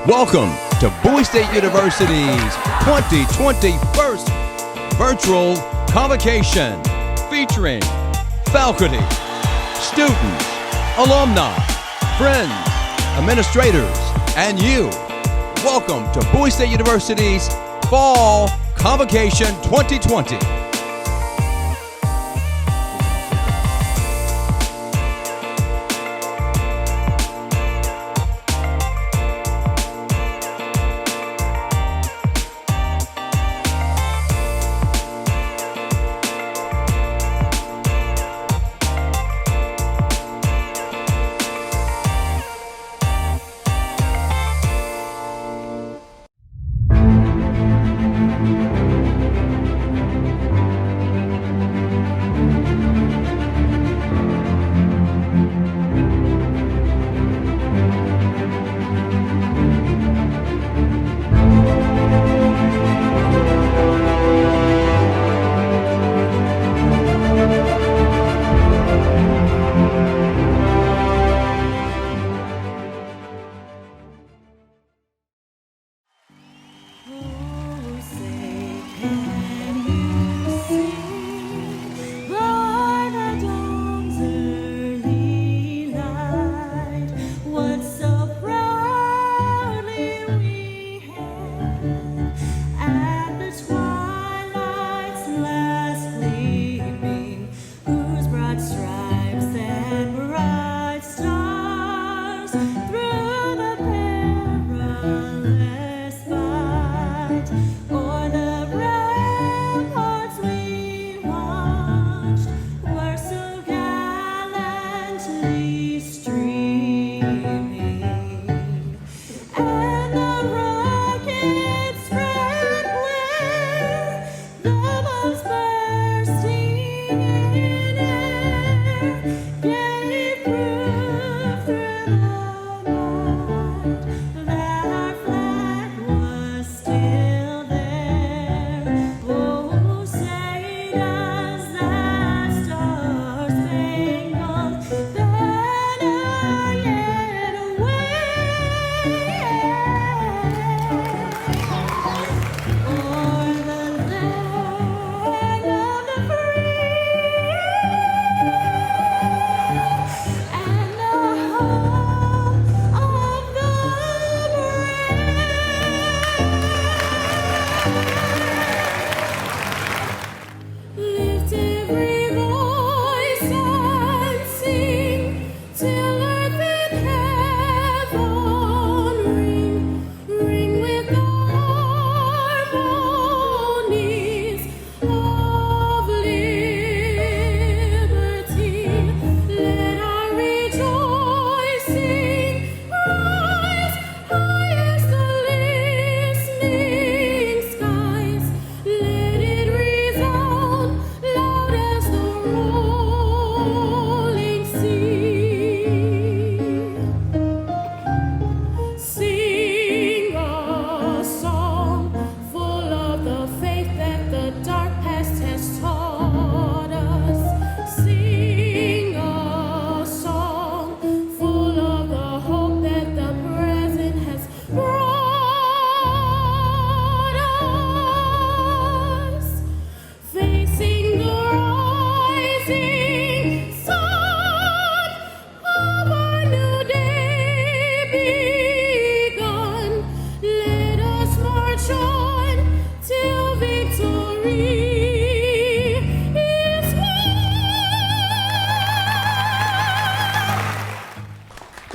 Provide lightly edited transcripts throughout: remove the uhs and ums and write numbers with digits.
Welcome to Bowie State University's 2021st Virtual Convocation, featuring faculty, students, alumni, friends, administrators, and you. Welcome to Bowie State University's Fall Convocation 2020.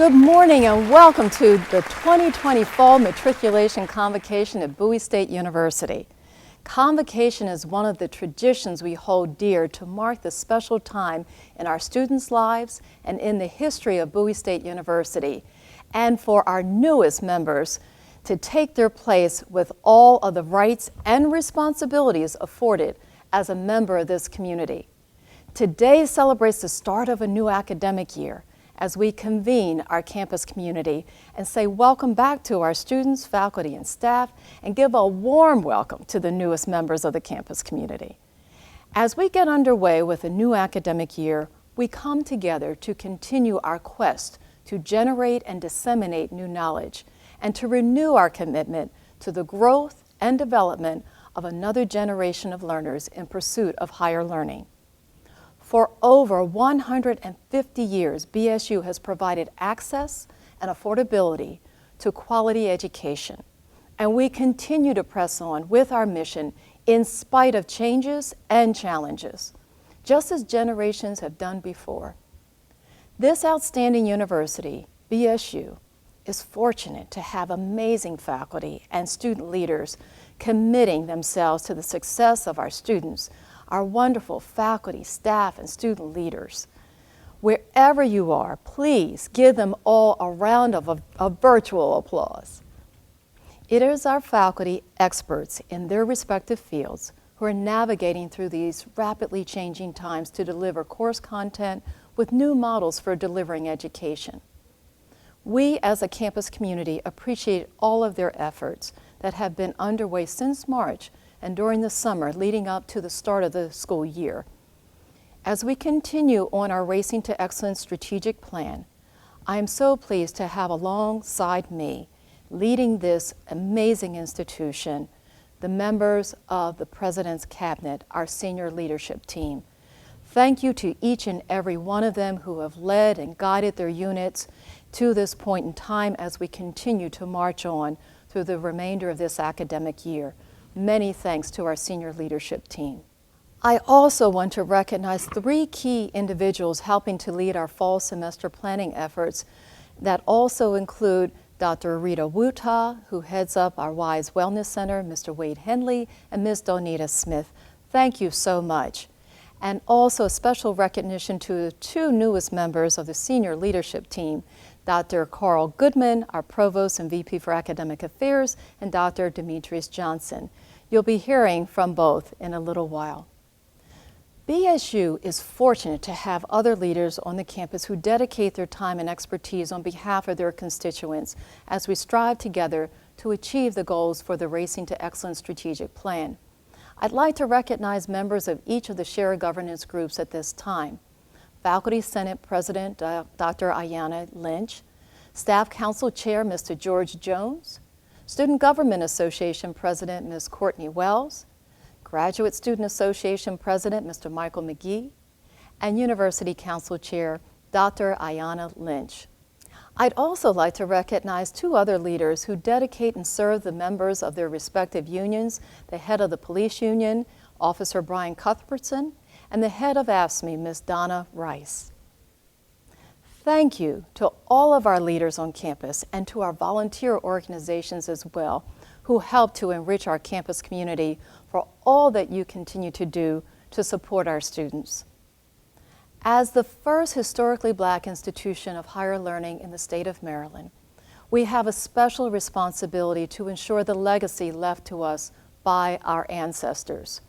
Good morning and welcome to the 2020 Fall Matriculation Convocation at Bowie State University. Convocation is one of the traditions we hold dear to mark the special time in our students' lives and in the history of Bowie State University, and for our newest members to take their place with all of the rights and responsibilities afforded as a member of this community. Today celebrates the start of a new academic year as we convene our campus community and say welcome back to our students, faculty, and staff, and give a warm welcome to the newest members of the campus community. As we get underway with a new academic year, we come together to continue our quest to generate and disseminate new knowledge and to renew our commitment to the growth and development of another generation of learners in pursuit of higher learning. For over 150 years, BSU has provided access and affordability to quality education, and we continue to press on with our mission in spite of changes and challenges, just as generations have done before. This outstanding university, BSU, is fortunate to have amazing faculty and student leaders committing themselves to the success of our students, our wonderful faculty, staff, and student leaders. Wherever you are, please give them all a round of virtual applause. It is our faculty experts in their respective fields who are navigating through these rapidly changing times to deliver course content with new models for delivering education. We as a campus community appreciate all of their efforts that have been underway since March and during the summer leading up to the start of the school year. As we continue on our Racing to Excellence strategic plan, I am so pleased to have alongside me, leading this amazing institution, the members of the President's Cabinet, our senior leadership team. Thank you to each and every one of them who have led and guided their units to this point in time as we continue to march on through the remainder of this academic year. Many thanks to our senior leadership team. I also want to recognize 3 key individuals helping to lead our fall semester planning efforts that also include Dr. Rita Wuta, who heads up our WISE Wellness Center, Mr. Wade Henley, and Ms. Donita Smith. Thank you so much. And also special recognition to the 2 newest members of the senior leadership team, Dr. Carl Goodman, our Provost and VP for Academic Affairs, and Dr. Demetrius Johnson. You'll be hearing from both in a little while. BSU is fortunate to have other leaders on the campus who dedicate their time and expertise on behalf of their constituents as we strive together to achieve the goals for the Racing to Excellence strategic plan. I'd like to recognize members of each of the shared governance groups at this time. Faculty Senate President Dr. Ayanna Lynch, Staff Council Chair Mr. George Jones, Student Government Association President Ms. Courtney Wells, Graduate Student Association President Mr. Michael McGee, and University Council Chair Dr. Ayanna Lynch. I'd also like to recognize 2 other leaders who dedicate and serve the members of their respective unions, the head of the police union, Officer Brian Cuthbertson, and the head of AFSCME, Ms. Donna Rice. Thank you to all of our leaders on campus and to our volunteer organizations as well, who help to enrich our campus community for all that you continue to do to support our students. As the first historically Black institution of higher learning in the state of Maryland, we have a special responsibility to ensure the legacy left to us by our ancestors.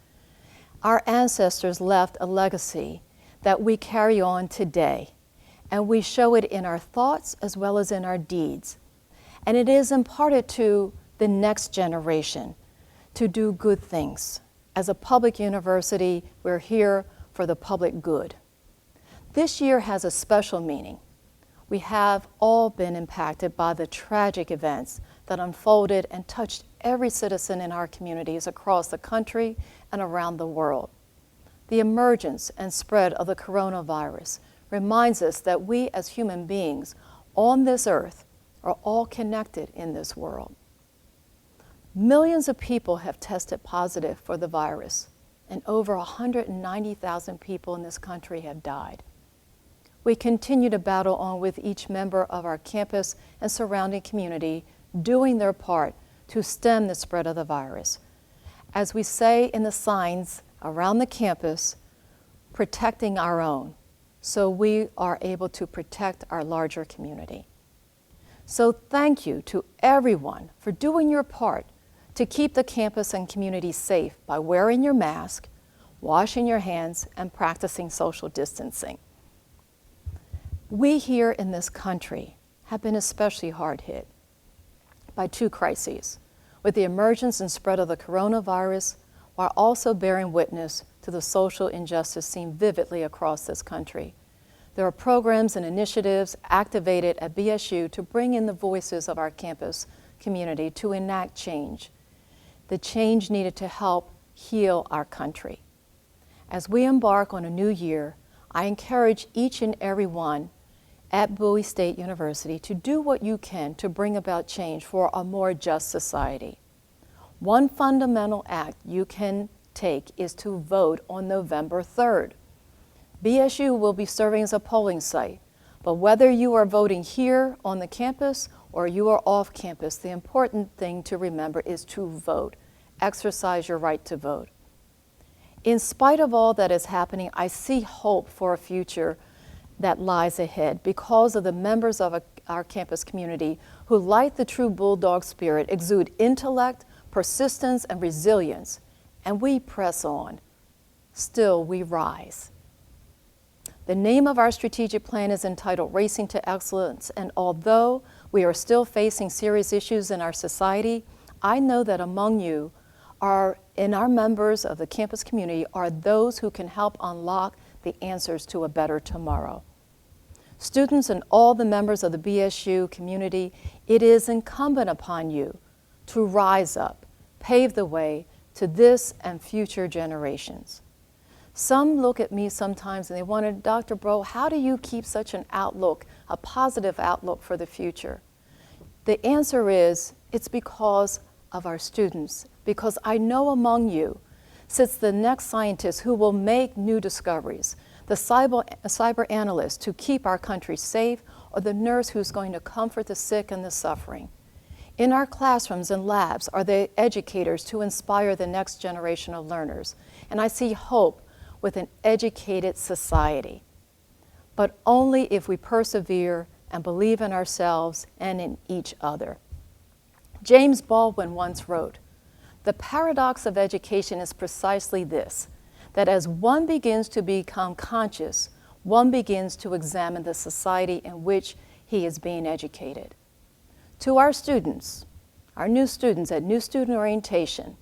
Our ancestors left a legacy that we carry on today, and we show it in our thoughts as well as in our deeds. And it is imparted to the next generation to do good things. As a public university, we're here for the public good. This year has a special meaning. We have all been impacted by the tragic events that unfolded and touched every citizen in our communities across the country and around the world. The emergence and spread of the coronavirus reminds us that we as human beings on this earth are all connected in this world. Millions of people have tested positive for the virus, and over 190,000 people in this country have died. We continue to battle on with each member of our campus and surrounding community doing their part to stem the spread of the virus. As we say in the signs around the campus, protecting our own, so we are able to protect our larger community. So thank you to everyone for doing your part to keep the campus and community safe by wearing your mask, washing your hands, and practicing social distancing. We here in this country have been especially hard hit by 2 crises, with the emergence and spread of the coronavirus, while also bearing witness to the social injustice seen vividly across this country. There are programs and initiatives activated at BSU to bring in the voices of our campus community to enact change. The change needed to help heal our country. As we embark on a new year, I encourage each and every one at Bowie State University to do what you can to bring about change for a more just society. One fundamental act you can take is to vote on November 3rd. BSU will be serving as a polling site, but whether you are voting here on the campus or you are off campus, the important thing to remember is to vote. Exercise your right to vote. In spite of all that is happening, I see hope for a future that lies ahead because of the members of our campus community who, like the true bulldog spirit, exude intellect, persistence, and resilience, and we press on. Still, we rise. The name of our strategic plan is entitled Racing to Excellence, and although we are still facing serious issues in our society, I know that among you our members of the campus community are those who can help unlock the answers to a better tomorrow. Students and all the members of the BSU community, it is incumbent upon you to rise up, pave the way to this and future generations. Some look at me sometimes and they wonder, Dr. Bro, how do you keep such an outlook, a positive outlook for the future? The answer is, it's because of our students, because I know among you sits the next scientist who will make new discoveries, the cyber analyst to keep our country safe, or the nurse who's going to comfort the sick and the suffering. In our classrooms and labs are the educators to inspire the next generation of learners, and I see hope with an educated society, but only if we persevere and believe in ourselves and in each other. James Baldwin once wrote, "The paradox of education is precisely this, that as one begins to become conscious, one begins to examine the society in which he is being educated." To our students, our new students at New Student Orientation,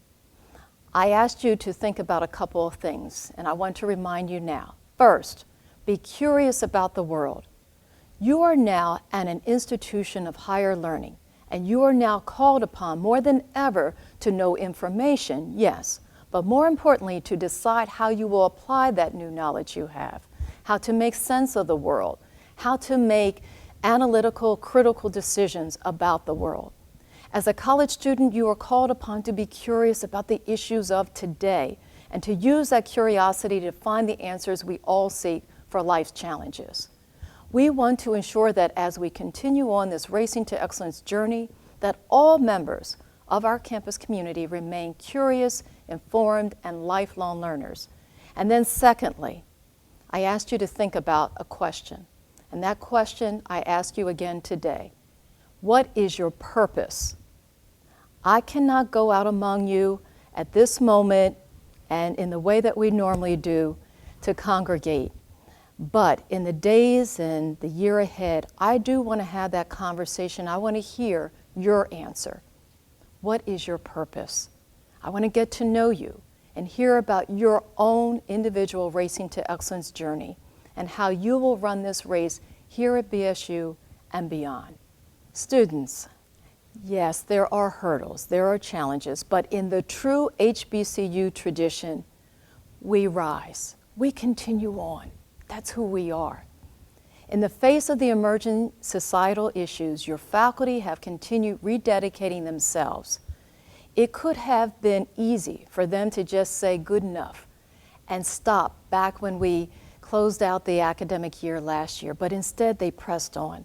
I asked you to think about a couple of things, and I want to remind you now. First, be curious about the world. You are now at an institution of higher learning, and you are now called upon more than ever to know information, yes, but more importantly, to decide how you will apply that new knowledge you have, how to make sense of the world, how to make analytical, critical decisions about the world. As a college student, you are called upon to be curious about the issues of today and to use that curiosity to find the answers we all seek for life's challenges. We want to ensure that as we continue on this Racing to Excellence journey, that all members of our campus community remain curious, informed, and lifelong learners. And then secondly, I asked you to think about a question. And that question I ask you again today. What is your purpose? I cannot go out among you at this moment and in the way that we normally do to congregate. But in the days and the year ahead, I do want to have that conversation. I want to hear your answer. What is your purpose? I want to get to know you and hear about your own individual Racing to Excellence journey and how you will run this race here at BSU and beyond. Students, yes, there are hurdles, there are challenges, but in the true HBCU tradition, we rise, we continue on. That's who we are. In the face of the emerging societal issues, your faculty have continued rededicating themselves. It could have been easy for them to just say good enough and stop back when we closed out the academic year last year, but instead they pressed on.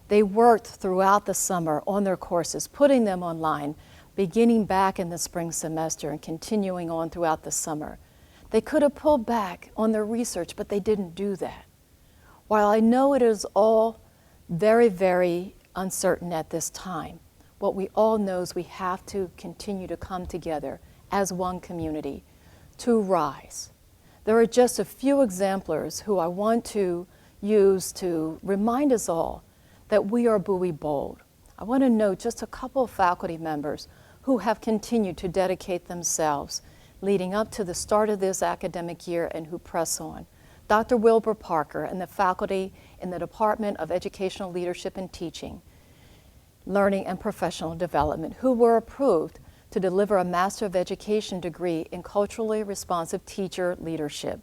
They worked throughout the summer on their courses, putting them online, beginning back in the spring semester and continuing on throughout the summer. They could have pulled back on their research, but they didn't do that. While I know it is all very, very uncertain at this time, what we all know is we have to continue to come together as one community to rise. There are just a few exemplars who I want to use to remind us all that we are Bowie bold. I want to note just a couple of faculty members who have continued to dedicate themselves leading up to the start of this academic year and who press on. Dr. Wilbur Parker and the faculty in the Department of Educational Leadership and Teaching, Learning and Professional Development, who were approved to deliver a Master of Education degree in Culturally Responsive Teacher Leadership.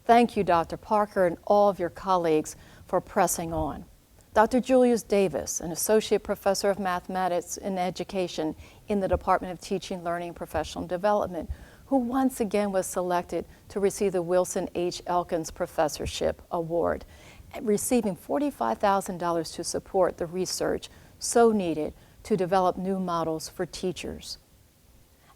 Thank you, Dr. Parker, and all of your colleagues for pressing on. Dr. Julius Davis, an Associate Professor of Mathematics and Education in the Department of Teaching, Learning, and Professional Development, who once again was selected to receive the Wilson H. Elkins Professorship Award, receiving $45,000 to support the research so needed to develop new models for teachers.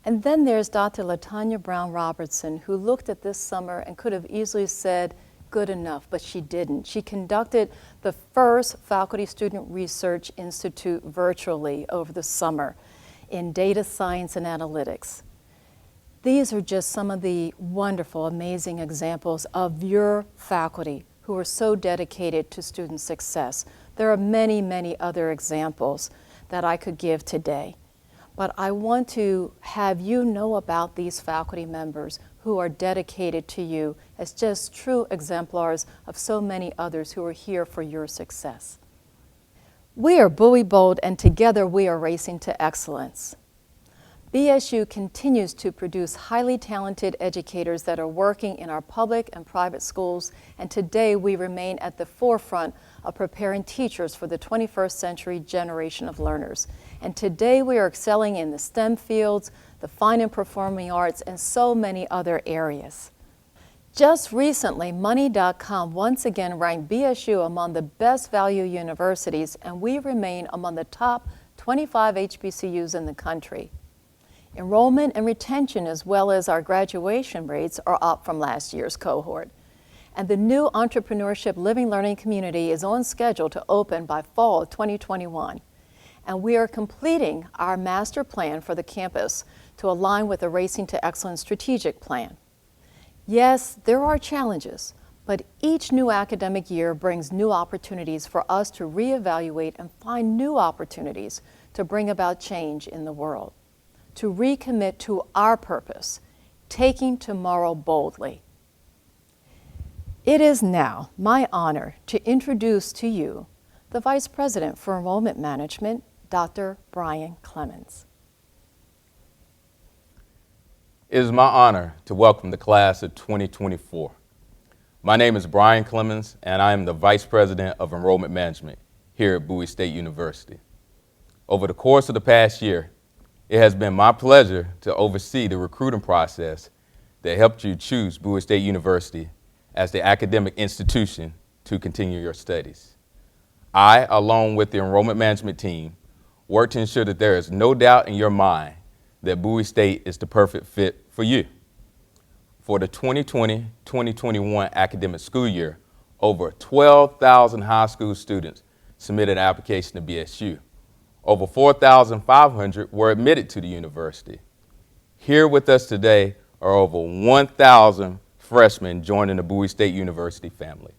And then there's Dr. LaTanya Brown Robertson, who looked at this summer and could have easily said, good enough, but she didn't. She conducted the first Faculty Student Research Institute virtually over the summer in data science and analytics. These are just some of the wonderful, amazing examples of your faculty who are so dedicated to student success. There are many, many other examples that I could give today, but I want to have you know about these faculty members who are dedicated to you as just true exemplars of so many others who are here for your success. We are Bowie Bold, and together we are racing to excellence. BSU continues to produce highly talented educators that are working in our public and private schools, and today we remain at the forefront of preparing teachers for the 21st century generation of learners. And today we are excelling in the STEM fields, the fine and performing arts, and so many other areas. Just recently, Money.com once again ranked BSU among the best value universities, and we remain among the top 25 HBCUs in the country. Enrollment and retention, as well as our graduation rates, are up from last year's cohort. And the new Entrepreneurship Living Learning Community is on schedule to open by fall of 2021. And we are completing our master plan for the campus to align with the Racing to Excellence strategic plan. Yes, there are challenges, but each new academic year brings new opportunities for us to reevaluate and find new opportunities to bring about change in the world, to recommit to our purpose, taking tomorrow boldly. It is now my honor to introduce to you the Vice President for Enrollment Management, Dr. Brian Clemens. It is my honor to welcome the class of 2024. My name is Brian Clemens, and I am the Vice President of Enrollment Management here at Bowie State University. Over the course of the past year, it has been my pleasure to oversee the recruiting process that helped you choose Bowie State University as the academic institution to continue your studies. I, along with the enrollment management team, work to ensure that there is no doubt in your mind that Bowie State is the perfect fit for you. For the 2020-2021 academic school year, over 12,000 high school students submitted an application to BSU. Over 4,500 were admitted to the university. Here with us today are over 1,000 freshmen joining the Bowie State University family.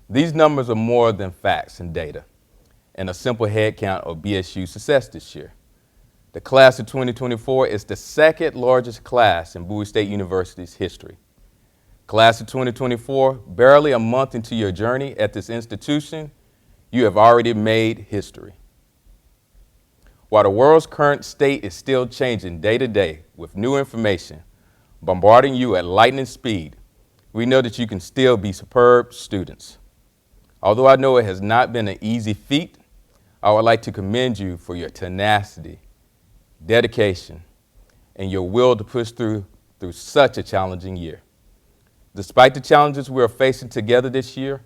These numbers are more than facts and data and a simple head count of BSU success this year. The class of 2024 is the second largest class in Bowie State University's history. Class of 2024, barely a month into your journey at this institution, you have already made history. While the world's current state is still changing day to day with new information bombarding you at lightning speed, we know that you can still be superb students. Although I know it has not been an easy feat, I would like to commend you for your tenacity, dedication, and your will to push through such a challenging year. Despite the challenges we are facing together this year,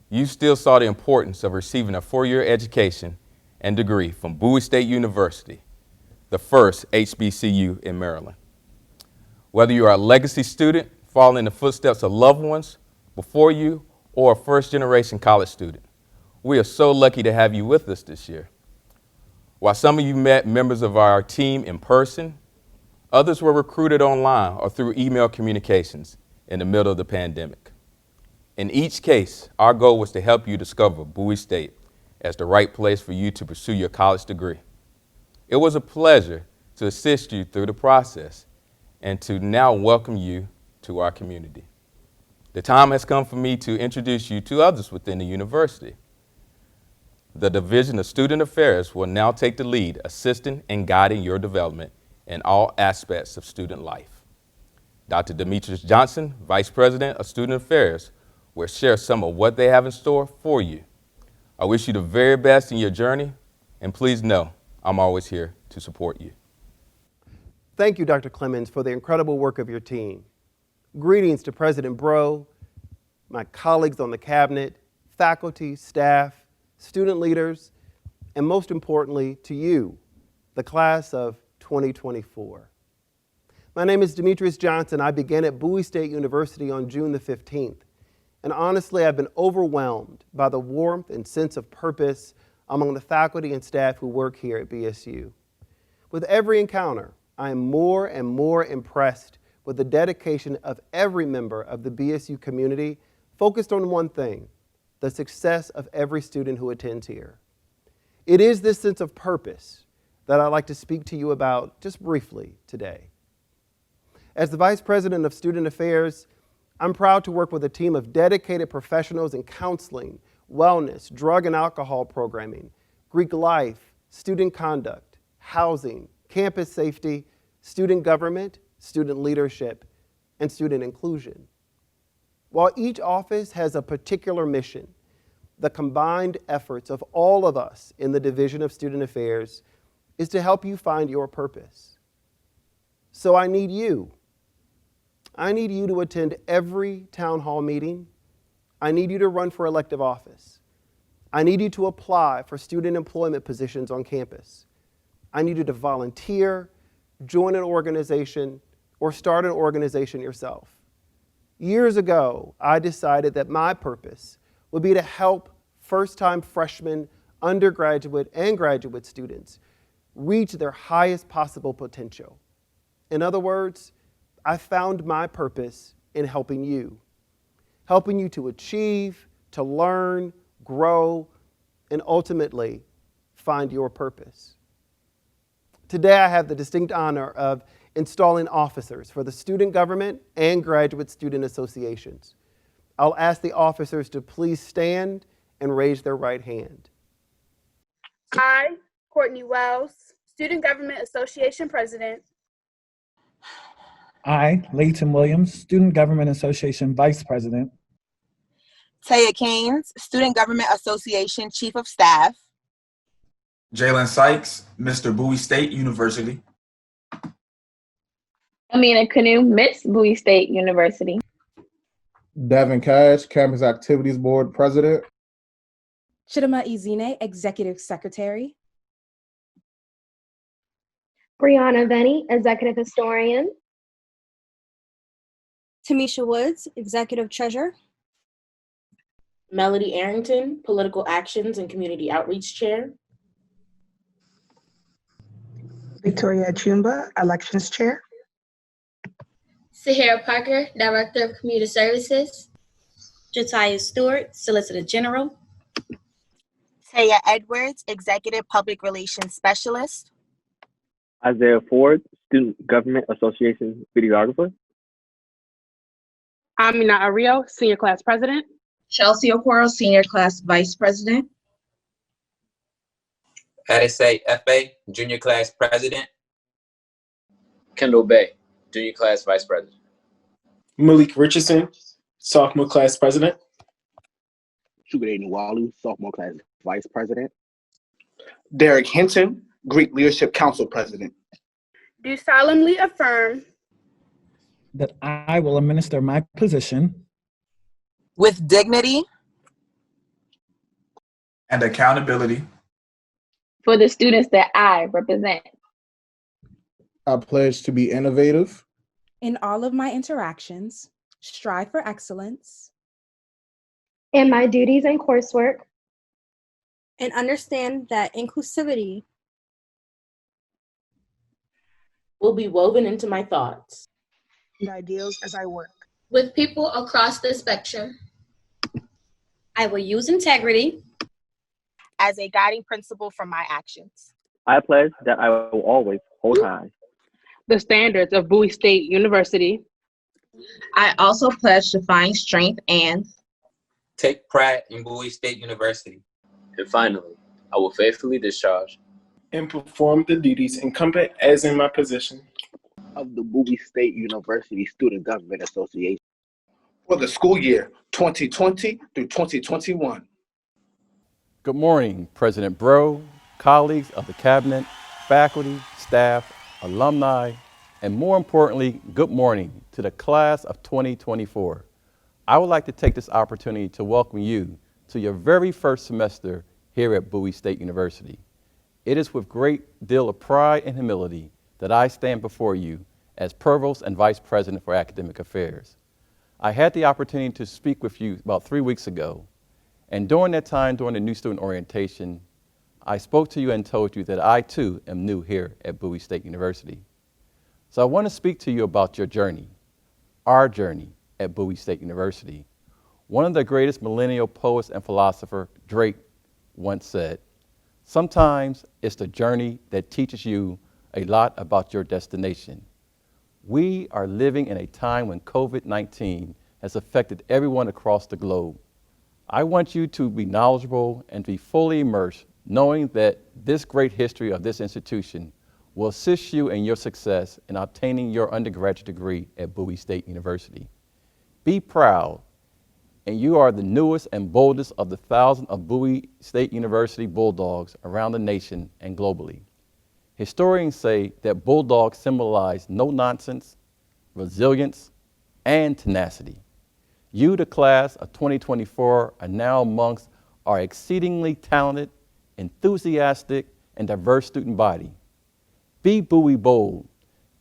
you still saw the importance of receiving a four-year education and degree from Bowie State University, the first HBCU in Maryland. Whether you are a legacy student following in the footsteps of loved ones before you or a first-generation college student, we are so lucky to have you with us this year. While some of you met members of our team in person, others were recruited online or through email communications in the middle of the pandemic. In each case, our goal was to help you discover Bowie State as the right place for you to pursue your college degree. It was a pleasure to assist you through the process and to now welcome you to our community. The time has come for me to introduce you to others within the university. The Division of Student Affairs will now take the lead, assisting and guiding your development in all aspects of student life. Dr. Demetrius Johnson, Vice President of Student Affairs, will share some of what they have in store for you. I wish you the very best in your journey, and please know I'm always here to support you. Thank you, Dr. Clemens, for the incredible work of your team. Greetings to President Bro, my colleagues on the cabinet, faculty, staff, student leaders, and most importantly, to you, the class of 2024. My name is Demetrius Johnson. I began at Bowie State University on June the 15th. And honestly, I've been overwhelmed by the warmth and sense of purpose among the faculty and staff who work here at BSU. With every encounter, I am more and more impressed with the dedication of every member of the BSU community focused on one thing, the success of every student who attends here. It is this sense of purpose that I'd like to speak to you about just briefly today. As the Vice President of Student Affairs, I'm proud to work with a team of dedicated professionals in counseling, wellness, drug and alcohol programming, Greek life, student conduct, housing, campus safety, student government, student leadership, and student inclusion. While each office has a particular mission, the combined efforts of all of us in the Division of Student Affairs is to help you find your purpose. So I need you. I need you to attend every town hall meeting. I need you to run for elective office. I need you to apply for student employment positions on campus. I need you to volunteer, join an organization, or start an organization yourself. Years ago, I decided that my purpose would be to help first-time freshmen, undergraduate, and graduate students reach their highest possible potential. In other words, I found my purpose in helping you to achieve, to learn, grow, and ultimately find your purpose. Today, I have the distinct honor of installing officers for the student government and graduate student associations. I'll ask the officers to please stand and raise their right hand. I, Courtney Wells, Student Government Association President. I, Layton Williams, Student Government Association Vice President. Taya Keynes, Student Government Association Chief of Staff. Jalen Sykes, Mr. Bowie State University. Amina Canoe, Miss Bowie State University. Devin Cash, Campus Activities Board President. Chidima Izine, Executive Secretary. Brianna Venny, Executive Historian. Tamisha Woods, Executive Treasurer. Melody Arrington, Political Actions and Community Outreach Chair. Victoria Chumba, Elections Chair. Sahara Parker, Director of Community Services. Jatiah Stewart, Solicitor General. Taya Edwards, Executive Public Relations Specialist. Isaiah Ford, Student Government Association Videographer. Amina Ario, Senior Class President. Chelsea Okoro, Senior Class Vice President. Adesai F.A., Junior Class President. Kendall Bay, Junior Class Vice President. Malik Richardson, Sophomore Class President. Chugade Nwalu, Sophomore Class Vice President. Derek Hinton, Greek Leadership Council President. Do solemnly affirm that I will administer my position with dignity and accountability for the students that I represent. I pledge to be innovative in all of my interactions, strive for excellence in my duties and coursework, and understand that inclusivity will be woven into my thoughts and ideals as I work with people across the spectrum. I will use integrity as a guiding principle for my actions. I pledge that I will always hold high the standards of Bowie State University, I also pledge to find strength and take pride in Bowie State University. And finally, I will faithfully discharge and perform the duties incumbent as in my position of the Bowie State University Student Government Association for the school year 2020 through 2021. Good morning, President Bro, colleagues of the Cabinet, faculty, staff, alumni, and more importantly, good morning to the class of 2024. I would like to take this opportunity to welcome you to your very first semester here at Bowie State University. It is with great deal of pride and humility that I stand before you as Provost and Vice President for Academic Affairs. I had the opportunity to speak with you about 3 weeks ago, and during that time, during the new student orientation, I spoke to you and told you that I too am new here at Bowie State University. So I want to speak to you about your journey, our journey at Bowie State University. One of the greatest millennial poets and philosopher, Drake, once said, "Sometimes it's the journey that teaches you a lot about your destination." We are living in a time when COVID-19 has affected everyone across the globe. I want you to be knowledgeable and to be fully immersed, knowing that this great history of this institution will assist you in your success in obtaining your undergraduate degree at Bowie State University. Be proud, and you are the newest and boldest of the thousands of Bowie State University Bulldogs around the nation and globally. Historians say that Bulldogs symbolize no nonsense, resilience, and tenacity. You, the class of 2024, are now amongst our exceedingly talented, enthusiastic, and diverse student body. Be Bowie bold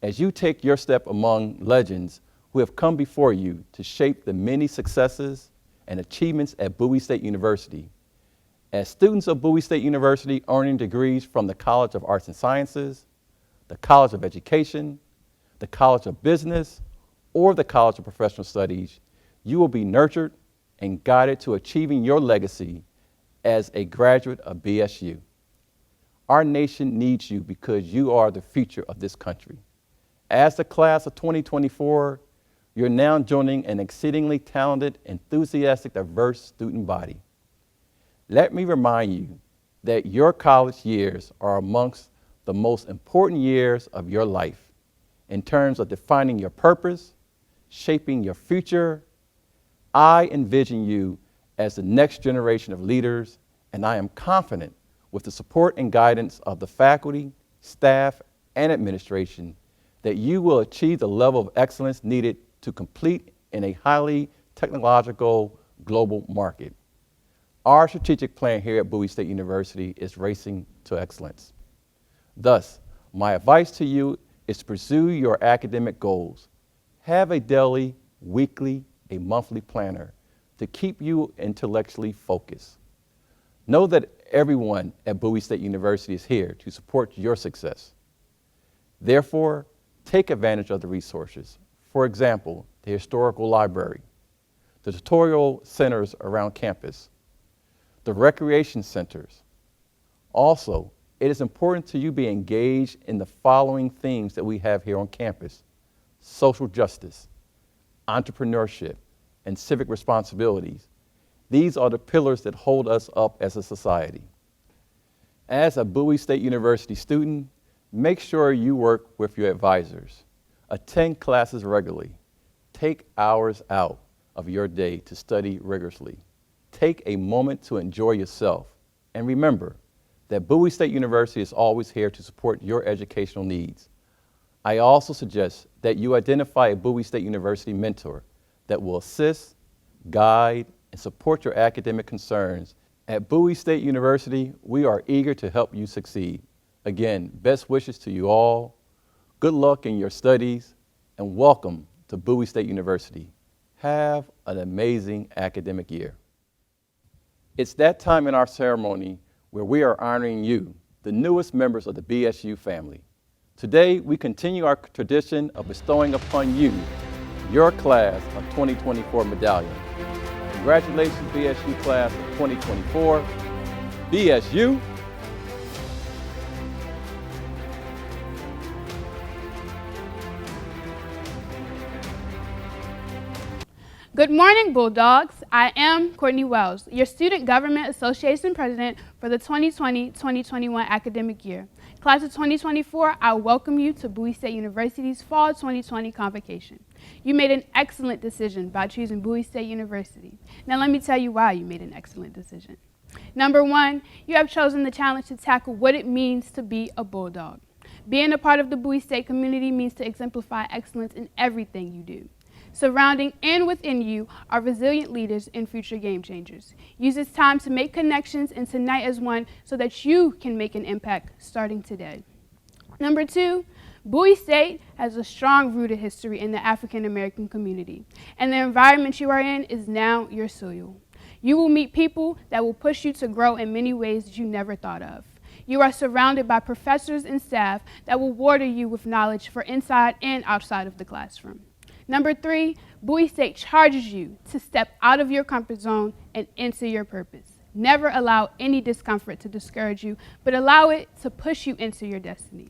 as you take your step among legends who have come before you to shape the many successes and achievements at Bowie State University. As students of Bowie State University earning degrees from the College of Arts and Sciences, the College of Education, the College of Business, or the College of Professional Studies, you will be nurtured and guided to achieving your legacy as a graduate of BSU. Our nation needs you because you are the future of this country. As the class of 2024, you're now joining an exceedingly talented, enthusiastic, diverse student body. Let me remind you that your college years are amongst the most important years of your life in terms of defining your purpose, shaping your future. I envision you as the next generation of leaders, and I am confident with the support and guidance of the faculty, staff, and administration that you will achieve the level of excellence needed to compete in a highly technological global market. Our strategic plan here at Bowie State University is racing to excellence. Thus, my advice to you is to pursue your academic goals. Have a daily, weekly, a monthly planner to keep you intellectually focused. Know that everyone at Bowie State University is here to support your success. Therefore, take advantage of the resources. For example, the historical library, the tutorial centers around campus, the recreation centers. Also, it is important to you be engaged in the following themes that we have here on campus: social justice, entrepreneurship, and civic responsibilities. These are the pillars that hold us up as a society. As a Bowie State University student, make sure you work with your advisors. Attend classes regularly. Take hours out of your day to study rigorously. Take a moment to enjoy yourself. And remember that Bowie State University is always here to support your educational needs. I also suggest that you identify a Bowie State University mentor that will assist, guide, and support your academic concerns. At Bowie State University, we are eager to help you succeed. Again, best wishes to you all. Good luck in your studies, and welcome to Bowie State University. Have an amazing academic year. It's that time in our ceremony where we are honoring you, the newest members of the BSU family. Today, we continue our tradition of bestowing upon you your class of 2024 medallion. Congratulations, BSU class of 2024. BSU. Good morning, Bulldogs. I am Courtney Wells, your Student Government Association President for the 2020-2021 academic year. Class of 2024, I welcome you to Bowie State University's Fall 2020 Convocation. You made an excellent decision by choosing Bowie State University. Now let me tell you why you made an excellent decision. Number one, you have chosen the challenge to tackle what it means to be a Bulldog. Being a part of the Bowie State community means to exemplify excellence in everything you do. Surrounding and within you are resilient leaders and future game changers. Use this time to make connections and tonight as one so that you can make an impact starting today. Number two, Bowie State has a strong rooted history in the African American community, and the environment you are in is now your soil. You will meet people that will push you to grow in many ways that you never thought of. You are surrounded by professors and staff that will water you with knowledge for inside and outside of the classroom. Number three, Bowie State charges you to step out of your comfort zone and into your purpose. Never allow any discomfort to discourage you, but allow it to push you into your destiny.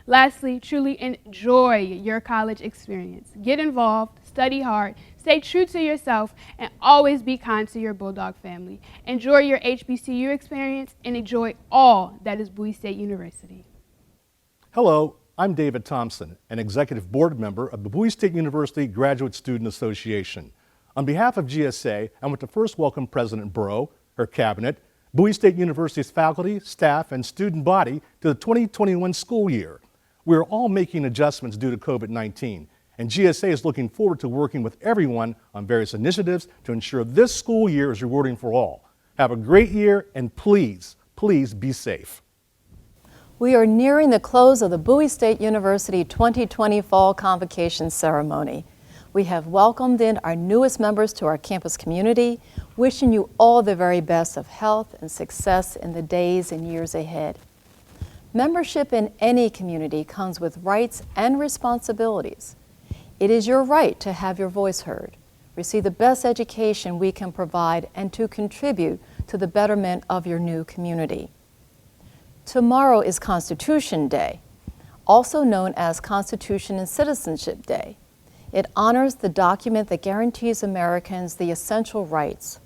Lastly, truly enjoy your college experience. Get involved, study hard, stay true to yourself, and always be kind to your Bulldog family. Enjoy your HBCU experience and enjoy all that is Bowie State University. Hello, I'm David Thompson, an executive board member of the Bowie State University Graduate Student Association. On behalf of GSA, I want to first welcome President Brough, her cabinet, Bowie State University's faculty, staff, and student body to the 2021 school year. We are all making adjustments due to COVID-19, and GSA is looking forward to working with everyone on various initiatives to ensure this school year is rewarding for all. Have a great year, and please, please be safe. We are nearing the close of the Bowie State University 2020 Fall Convocation Ceremony. We have welcomed in our newest members to our campus community, wishing you all the very best of health and success in the days and years ahead. Membership in any community comes with rights and responsibilities. It is your right to have your voice heard, receive the best education we can provide, and to contribute to the betterment of your new community. Tomorrow is Constitution Day, also known as Constitution and Citizenship Day. It honors the document that guarantees Americans the essential rights.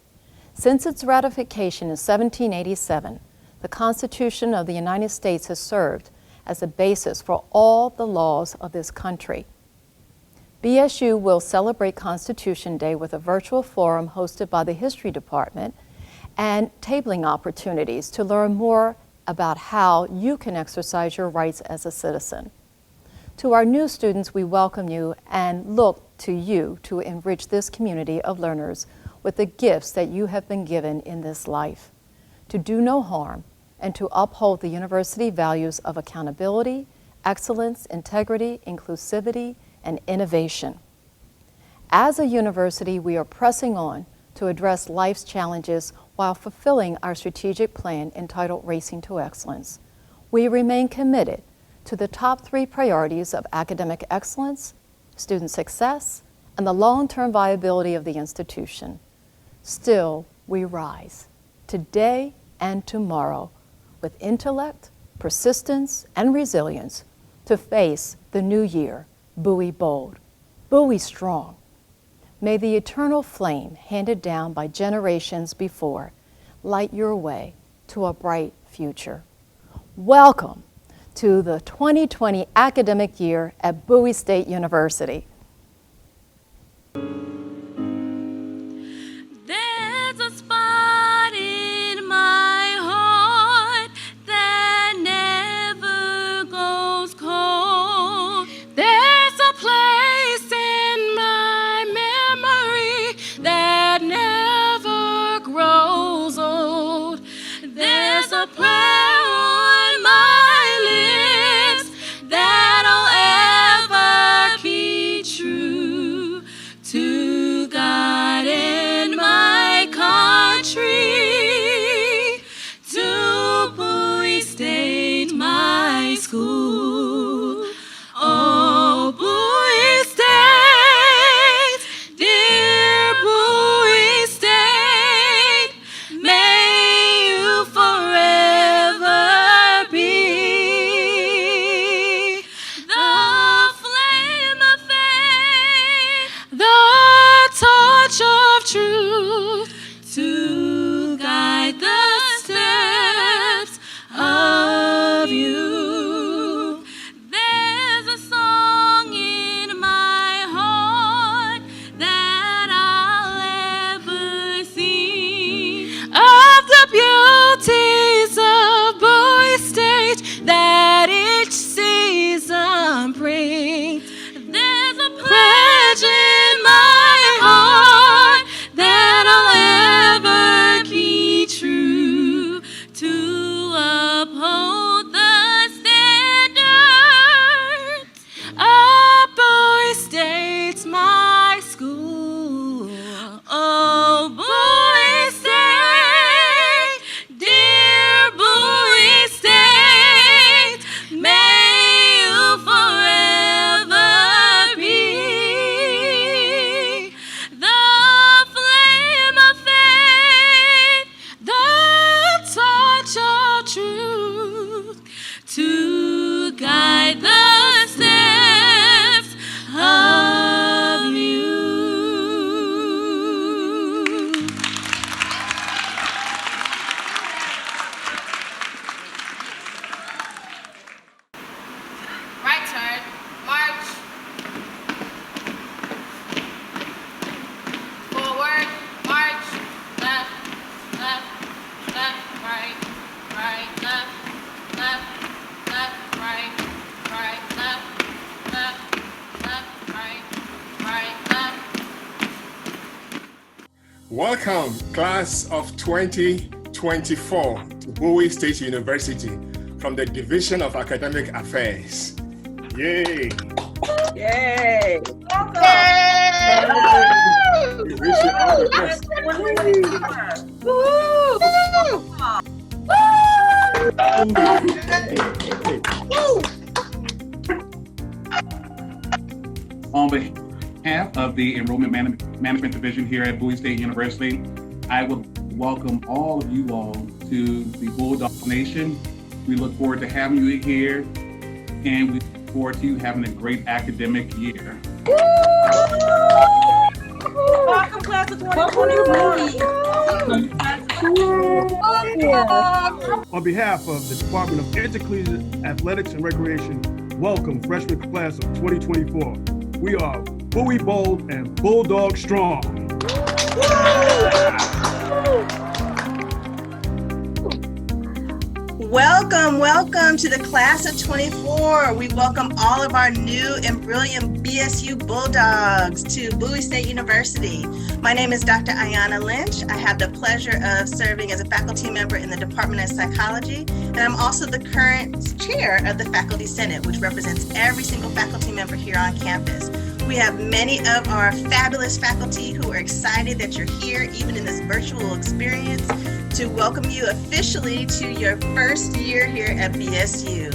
Since its ratification in 1787, the Constitution of the United States has served as the basis for all the laws of this country. BSU will celebrate Constitution Day with a virtual forum hosted by the History Department and tabling opportunities to learn more about how you can exercise your rights as a citizen. To our new students, we welcome you and look to you to enrich this community of learners with the gifts that you have been given in this life, to do no harm and to uphold the university values of accountability, excellence, integrity, inclusivity, and innovation. As a university, we are pressing on to address life's challenges while fulfilling our strategic plan entitled Racing to Excellence. We remain committed to the top 3 priorities of academic excellence, student success, and the long-term viability of the institution. Still, we rise today and tomorrow with intellect, persistence, and resilience to face the new year, Bowie bold, Bowie strong. May the eternal flame handed down by generations before light your way to a bright future. Welcome to the 2020 academic year at Bowie State University. There's a spot in my heart that never goes cold. There's a place in my memory that never grows old. There's a prayer on my lips that'll ever keep Welcome, class of 2024 to Bowie State University from the Division of Academic Affairs. Yay! Yay! Welcome! We wish you all the best. On behalf of the Enrollment Management Division here at Bowie State University, I would welcome all of you all to the Bulldog Nation. We look forward to having you here, and we look forward to you having a great academic year. Welcome, class of 2024. On behalf of the Department of Intercollegiate Athletics and Recreation, welcome freshman class of 2024. We are Bowie Bold and Bulldog Strong. Welcome to the class of 24. We welcome all of our new and brilliant BSU Bulldogs to Bowie State University. My name is Dr. Ayanna Lynch. I have the pleasure of serving as a faculty member in the Department of Psychology, and I'm also the current chair of the Faculty Senate, which represents every single faculty member here on campus. We have many of our fabulous faculty who are excited that you're here, even in this virtual experience, to welcome you officially to your first year here at BSU.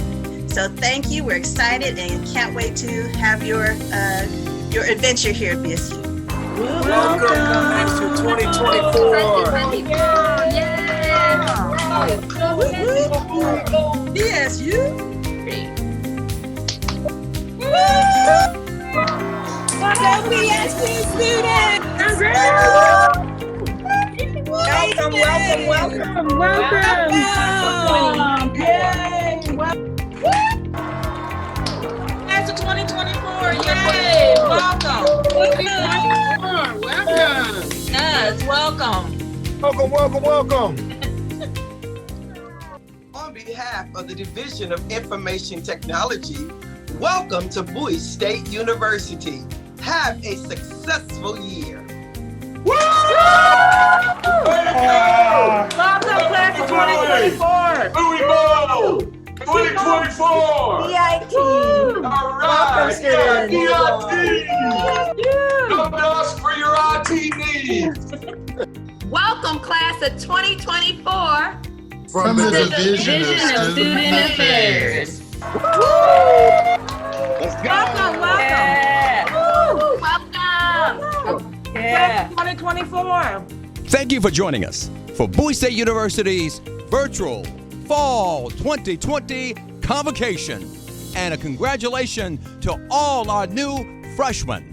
So thank you, we're excited and can't wait to have your adventure here at BSU. Welcome to 2024. BSU. Welcome, BSU students! Welcome. Yay! Class of 2024, yay! Welcome. Yes, welcome. Welcome. On behalf of the Division of Information Technology, welcome to Bowie State University. Have a successful year. Welcome, class of 2024. Bowie Bowl 2024. BIT. All right. Welcome, Come to us for your IT needs. Welcome, class of 2024. From the Division of Student Affairs. Let's go. Welcome. Yeah. 2024. Thank you for joining us for Bowie State University's virtual Fall 2020 Convocation, and a congratulations to all our new freshmen.